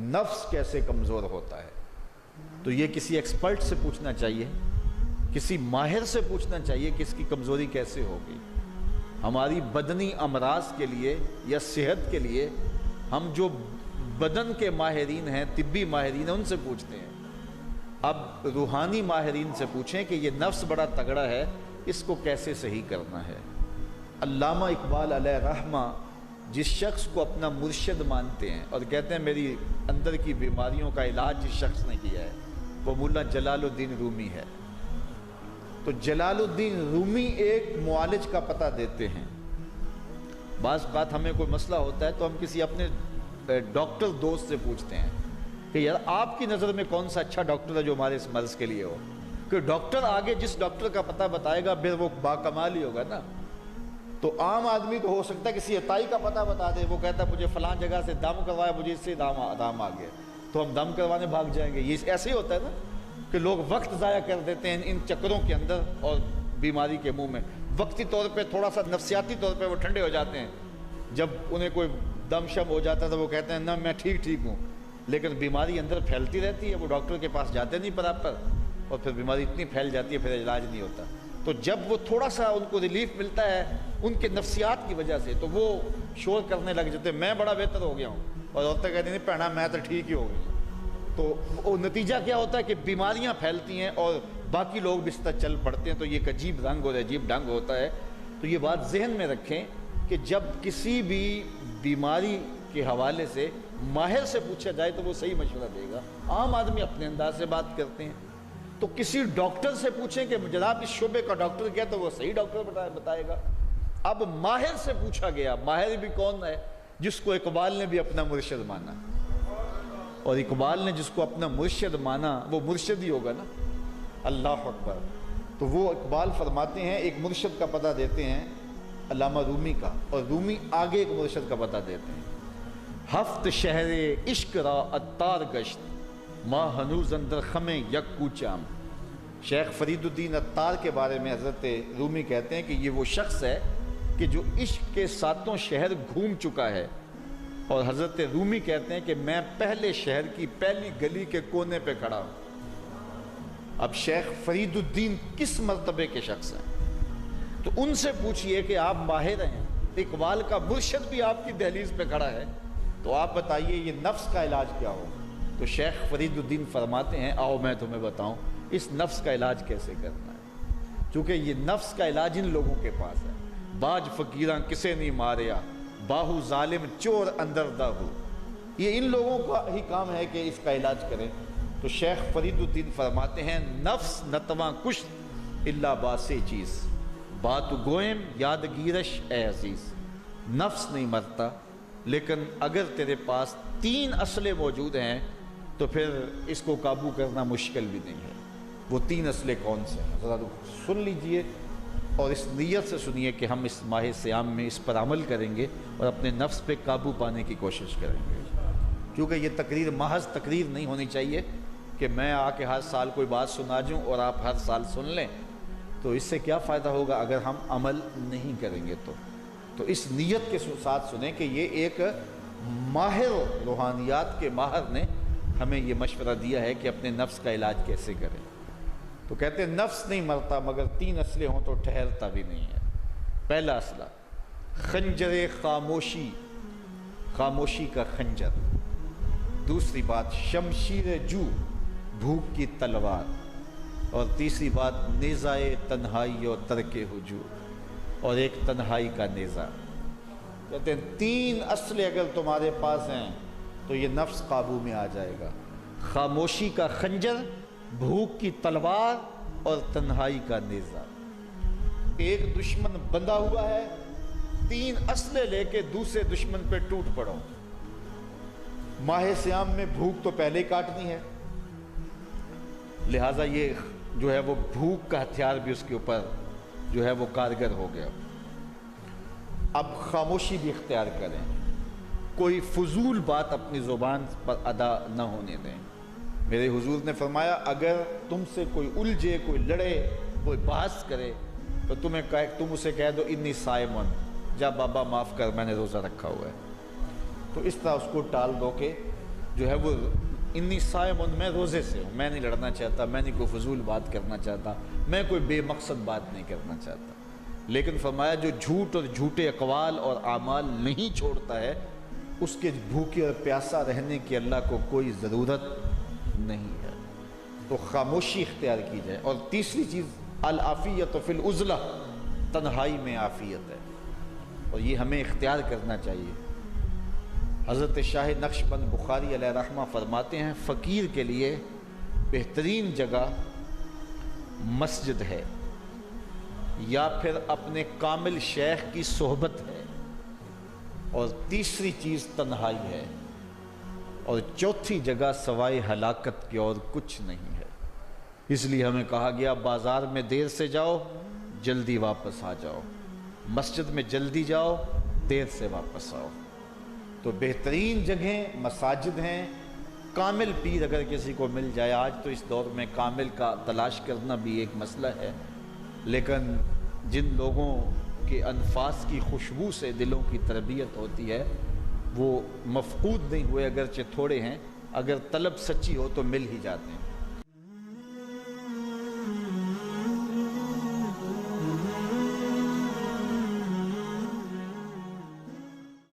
نفس کیسے کمزور ہوتا ہے؟ تو یہ کسی ایکسپرٹ سے پوچھنا چاہیے، کسی ماہر سے پوچھنا چاہیے کہ اس کی کمزوری کیسے ہوگی۔ ہماری بدنی امراض کے لیے یا صحت کے لیے ہم جو بدن کے ماہرین ہیں، طبی ماہرین ہیں، ان سے پوچھتے ہیں۔ اب روحانی ماہرین سے پوچھیں کہ یہ نفس بڑا تگڑا ہے، اس کو کیسے صحیح کرنا ہے۔ علامہ اقبال علیہ رحمہ جس شخص کو اپنا مرشد مانتے ہیں اور کہتے ہیں میری اندر کی بیماریوں کا علاج جس شخص نے کیا ہے وہ مولا جلال الدین رومی ہے۔ تو جلال الدین رومی ایک معالج کا پتہ دیتے ہیں۔ بعض بات ہمیں کوئی مسئلہ ہوتا ہے تو ہم کسی اپنے ڈاکٹر دوست سے پوچھتے ہیں کہ یار آپ کی نظر میں کون سا اچھا ڈاکٹر ہے جو ہمارے اس مرض کے لیے ہو، کہ ڈاکٹر آگے جس ڈاکٹر کا پتہ بتائے گا پھر وہ باکمال ہی ہوگا نا۔ تو عام آدمی تو ہو سکتا ہے کسی عطائی کا پتہ بتا دے، وہ کہتا ہے مجھے فلاں جگہ سے دم کروایا، مجھے اس سے دم آ گیا، تو ہم دم کروانے بھاگ جائیں گے۔ یہ ایسے ہی ہوتا ہے نا کہ لوگ وقت ضائع کر دیتے ہیں ان چکروں کے اندر اور بیماری کے منہ میں۔ وقتی طور پہ تھوڑا سا نفسیاتی طور پہ وہ ٹھنڈے ہو جاتے ہیں، جب انہیں کوئی دم شم ہو جاتا ہے تو وہ کہتے ہیں نا میں ٹھیک ہوں، لیکن بیماری اندر پھیلتی رہتی ہے، وہ ڈاکٹر کے پاس جاتے نہیں پراپر، اور پھر بیماری اتنی پھیل جاتی ہے پھر علاج نہیں ہوتا۔ تو جب وہ تھوڑا سا ان کو ریلیف ملتا ہے ان کے نفسیات کی وجہ سے تو وہ شور کرنے لگ جاتے ہیں میں بڑا بہتر ہو گیا ہوں، اور عورتیں کہتی ہیں پہنا میں تو ٹھیک ہی ہو گئی۔ تو وہ نتیجہ کیا ہوتا ہے کہ بیماریاں پھیلتی ہیں اور باقی لوگ بھی اس طرح چل پڑتے ہیں، تو یہ ایک عجیب رنگ اور عجیب ڈھنگ ہوتا ہے۔ تو یہ بات ذہن میں رکھیں کہ جب کسی بھی بیماری کے حوالے سے ماہر سے پوچھا جائے تو وہ صحیح مشورہ دے گا۔ عام آدمی اپنے انداز سے بات کرتے ہیں، تو کسی ڈاکٹر سے پوچھیں کہ جناب اس شعبے کا ڈاکٹر کیا، تو وہ صحیح ڈاکٹر بتائے گا۔ اب ماہر سے پوچھا گیا، ماہر بھی کون ہے؟ جس کو اقبال نے بھی اپنا مرشد مانا، اور اقبال نے جس کو اپنا مرشد مانا وہ مرشد ہی ہوگا نا۔ اللہ اکبر۔ تو وہ اقبال فرماتے ہیں ایک مرشد کا پتہ دیتے ہیں علامہ رومی کا، اور رومی آگے ایک مرشد کا پتہ دیتے ہیں۔ ہفت شہر عشق را عطار گشت ماں ہنوز اندر خمیں یک کوچام۔ شیخ فرید الدین عطار کے بارے میں حضرت رومی کہتے ہیں کہ یہ وہ شخص ہے کہ جو عشق کے ساتوں شہر گھوم چکا ہے، اور حضرت رومی کہتے ہیں کہ میں پہلے شہر کی پہلی گلی کے کونے پہ کھڑا ہوں۔ اب شیخ فرید الدین کس مرتبے کے شخص ہیں؟ تو ان سے پوچھئے کہ آپ ماہر ہیں، اقبال کا مرشد بھی آپ کی دہلیز پہ کھڑا ہے، تو آپ بتائیے یہ نفس کا علاج کیا ہو؟ تو شیخ فرید الدین فرماتے ہیں آؤ میں تمہیں بتاؤں اس نفس کا علاج کیسے کرنا ہے، چونکہ یہ نفس کا علاج ان لوگوں کے پاس ہے۔ باج فقیراں کسے نہیں ماریا، باہو ظالم چور اندر دا ہو، یہ ان لوگوں کا ہی کام ہے کہ اس کا علاج کریں۔ تو شیخ فرید الدین فرماتے ہیں نفس نتواں کش اللہ باسی چیز بات گوئم یاد گیرش اے عزیز۔ نفس نہیں مرتا، لیکن اگر تیرے پاس 3 اسلحے موجود ہیں تو پھر اس کو قابو کرنا مشکل بھی نہیں ہے۔ وہ 3 اسلحے کون سے ہیں ذرا سن لیجئے، اور اس نیت سے سنیے کہ ہم اس ماہ صیام میں اس پر عمل کریں گے اور اپنے نفس پہ قابو پانے کی کوشش کریں گے۔ کیونکہ یہ تقریر محض تقریر نہیں ہونی چاہیے کہ میں آ کے ہر سال کوئی بات سنا جوں اور آپ ہر سال سن لیں، تو اس سے کیا فائدہ ہوگا اگر ہم عمل نہیں کریں گے تو اس نیت کے ساتھ سنیں کہ یہ ایک ماہر روحانیات کے ماہر نے ہمیں یہ مشورہ دیا ہے کہ اپنے نفس کا علاج کیسے کریں۔ تو کہتے ہیں نفس نہیں مرتا مگر 3 اسلحے ہوں تو ٹھہرتا بھی نہیں ہے۔ پہلا اسلحہ خنجر خاموشی، خاموشی کا خنجر۔ دوسری بات شمشیر جو، بھوک کی تلوار۔ اور تیسری بات نیزائے تنہائی اور ترک ہجوم، اور ایک تنہائی کا نیزہ۔ کہتے ہیں 3 اسلحے اگر تمہارے پاس ہیں تو یہ نفس قابو میں آ جائے گا۔ خاموشی کا خنجر، بھوک کی تلوار اور تنہائی کا نیزہ۔ ایک دشمن بندھا ہوا ہے، 3 اسلحے لے کے دوسرے دشمن پہ ٹوٹ پڑو۔ ماہ صیام میں بھوک تو پہلے ہی کاٹنی ہے، لہٰذا یہ جو ہے وہ بھوک کا ہتھیار بھی اس کے اوپر جو ہے وہ کارگر ہو گیا۔ اب خاموشی بھی اختیار کریں، کوئی فضول بات اپنی زبان پر ادا نہ ہونے دیں۔ میرے حضور نے فرمایا اگر تم سے کوئی الجھے، کوئی لڑے، کوئی بحث کرے تو تم اسے کہہ دو انی صائمن، جا بابا معاف کر میں نے روزہ رکھا ہوا ہے. تو اس طرح اس کو ٹال دو کہ جو ہے وہ انی صائمن، میں روزے سے ہوں، میں نہیں لڑنا چاہتا، میں نہیں کوئی فضول بات کرنا چاہتا، میں کوئی بے مقصد بات نہیں کرنا چاہتا. لیکن فرمایا جو جھوٹ اور جھوٹے اقوال اور اعمال نہیں چھوڑتا ہے اس کے بھوکے اور پیاسا رہنے کی اللہ کو کوئی ضرورت نہیں ہے. تو خاموشی اختیار کی جائے. اور تیسری چیز العافیت فی العزلہ، تنہائی میں عافیت ہے، اور یہ ہمیں اختیار کرنا چاہیے. حضرت شاہ نقشبند بخاری علیہ رحمہ فرماتے ہیں فقیر کے لیے بہترین جگہ مسجد ہے یا پھر اپنے کامل شیخ کی صحبت ہے، اور تیسری چیز تنہائی ہے، اور چوتھی جگہ سوائے ہلاکت کی اور کچھ نہیں ہے. اس لیے ہمیں کہا گیا بازار میں دیر سے جاؤ جلدی واپس آ جاؤ، مسجد میں جلدی جاؤ دیر سے واپس آؤ. تو بہترین جگہیں مساجد ہیں. کامل پیر اگر کسی کو مل جائے، آج تو اس دور میں کامل کا تلاش کرنا بھی ایک مسئلہ ہے، لیکن جن لوگوں کے انفاس کی خوشبو سے دلوں کی تربیت ہوتی ہے وہ مفقود نہیں ہوئے، اگرچہ تھوڑے ہیں، اگر طلب سچی ہو تو مل ہی جاتے ہیں.